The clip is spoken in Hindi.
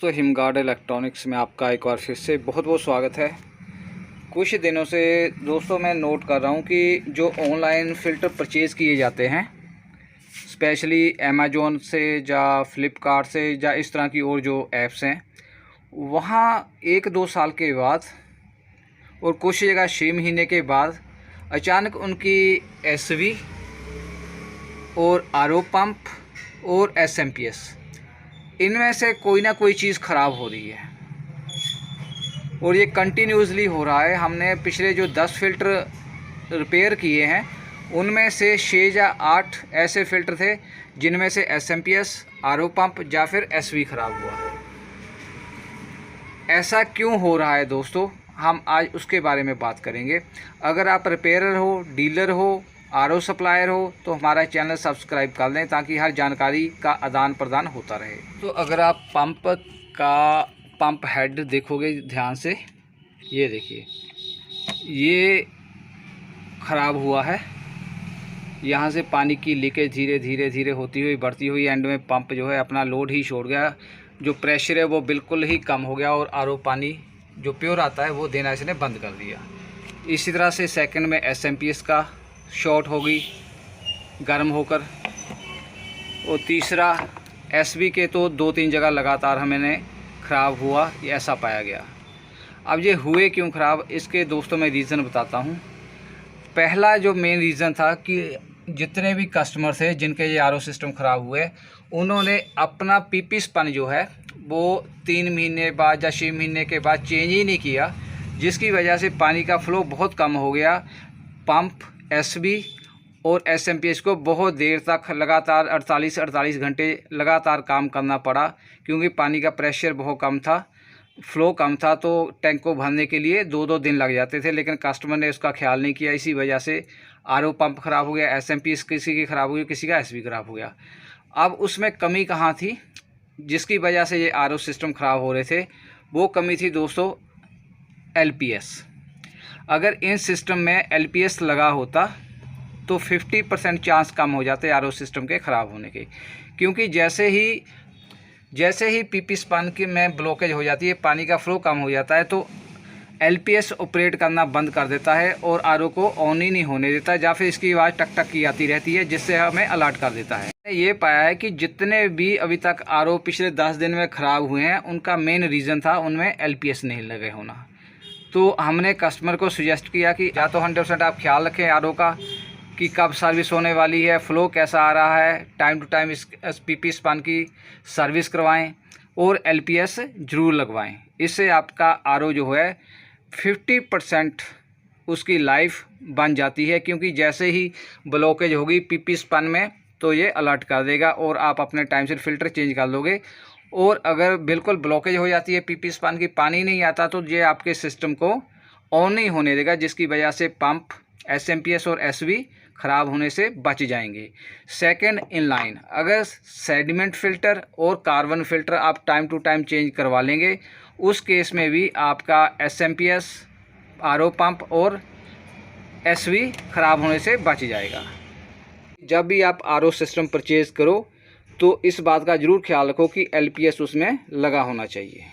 दोस्तों, हिमगार्ड इलेक्ट्रॉनिक्स में आपका एक बार फिर से बहुत बहुत स्वागत है। कुछ दिनों से दोस्तों मैं नोट कर रहा हूँ कि जो ऑनलाइन फ़िल्टर परचेज़ किए जाते हैं, स्पेशली अमेज़ॉन से या फ्लिपकार्ट से या इस तरह की और जो ऐप्स हैं, वहाँ 1-2 साल के बाद और कुछ जगह 6 महीने के बाद अचानक उनकी एसवी और आरओ पंप और एसएमपीएस इनमें से कोई ना कोई चीज़ ख़राब हो रही है और ये कंटिन्यूसली हो रहा है। हमने पिछले जो 10 फ़िल्टर रिपेयर किए हैं उनमें से 6 या 8 ऐसे फ़िल्टर थे जिनमें से एसएमपीएस, आरओ पंप या फिर एसवी ख़राब हुआ है। ऐसा क्यों हो रहा है दोस्तों, हम आज उसके बारे में बात करेंगे। अगर आप रिपेयरर हो, डीलर हो, आरओ सप्लायर हो तो हमारा चैनल सब्सक्राइब कर लें ताकि हर जानकारी का आदान प्रदान होता रहे। तो अगर आप पंप हेड देखोगे ध्यान से, ये देखिए, ये ख़राब हुआ है। यहाँ से पानी की लीकेज धीरे धीरे होती हुई बढ़ती हुई एंड में पंप जो है अपना लोड ही छोड़ गया। जो प्रेशर है वो बिल्कुल ही कम हो गया और आरओ पानी जो प्योर आता है वो देना इसने बंद कर दिया। इसी तरह से सेकंड में एसएमपीएस का शॉर्ट हो गई गर्म होकर, और तीसरा एसवी के तो 2-3 जगह लगातार हमें ख़राब हुआ, ये ऐसा पाया गया। अब ये हुए क्यों ख़राब, इसके दोस्तों मैं रीज़न बताता हूँ। पहला जो मेन रीज़न था कि जितने भी कस्टमर थे जिनके ये आरओ सिस्टम ख़राब हुए, उन्होंने अपना पीपी स्पन जो है वो 3 महीने बाद या 6 महीने के बाद चेंज ही नहीं किया, जिसकी वजह से पानी का फ़्लो बहुत कम हो गया। पंप, एसवी और एसएमपीएस को बहुत देर तक लगातार 48 घंटे लगातार काम करना पड़ा, क्योंकि पानी का प्रेशर बहुत कम था, फ़्लो कम था। तो टैंक को भरने के लिए 2-2 दिन लग जाते थे, लेकिन कस्टमर ने उसका ख्याल नहीं किया। इसी वजह से आरओ पंप ख़राब हो गया, एसएमपीएस किसी की ख़राब हो गई, किसी का एसवी ख़राब हो गया। अब उसमें कमी कहाँ थी जिसकी वजह से ये आरओ सिस्टम ख़राब हो रहे थे? वो कमी थी दोस्तों एलपीएस। अगर इन सिस्टम में एलपीएस लगा होता तो 50% चांस कम हो जाते आरओ सिस्टम के ख़राब होने के, क्योंकि जैसे ही पीपी स्पन की में ब्लॉकेज हो जाती है, पानी का फ़्लो कम हो जाता है, तो एलपीएस ऑपरेट करना बंद कर देता है और आरओ को ऑन ही नहीं होने देता, या फिर इसकी आवाज़ टक टक की आती रहती है, जिससे हमें अलर्ट कर देता है। ये पाया है कि जितने भी अभी तक आरओ पिछले 10 दिन में ख़राब हुए हैं, उनका मेन रीज़न था उनमें एलपीएस नहीं लगे होना। तो हमने कस्टमर को सुजेस्ट किया कि या तो 100% आप ख्याल रखें आरओ का कि कब सर्विस होने वाली है, फ़्लो कैसा आ रहा है, टाइम टू टाइम इस पीपी स्पन की सर्विस करवाएं और एलपीएस ज़रूर लगवाएं। इससे आपका आरओ जो है 50% उसकी लाइफ बन जाती है, क्योंकि जैसे ही ब्लॉकेज होगी पीपी स्पन में तो ये अलर्ट कर देगा और आप अपने टाइम से फ़िल्टर चेंज कर लोगे। और अगर बिल्कुल ब्लॉकेज हो जाती है पीपी स्पन की, पानी नहीं आता, तो ये आपके सिस्टम को ऑन नहीं होने देगा, जिसकी वजह से पंप, एसएमपीएस और एसवी ख़राब होने से बच जाएंगे। सेकंड इन लाइन, अगर सेडिमेंट फ़िल्टर और कार्बन फ़िल्टर आप टाइम टू टाइम चेंज करवा लेंगे, उस केस में भी आपका एसएमपीएस, आरओ पंप और एसवी ख़राब होने से बच जाएगा। जब भी आप आरओ सिस्टम परचेज़ करो तो इस बात का ज़रूर ख्याल रखो कि एलपीएस उसमें लगा होना चाहिए।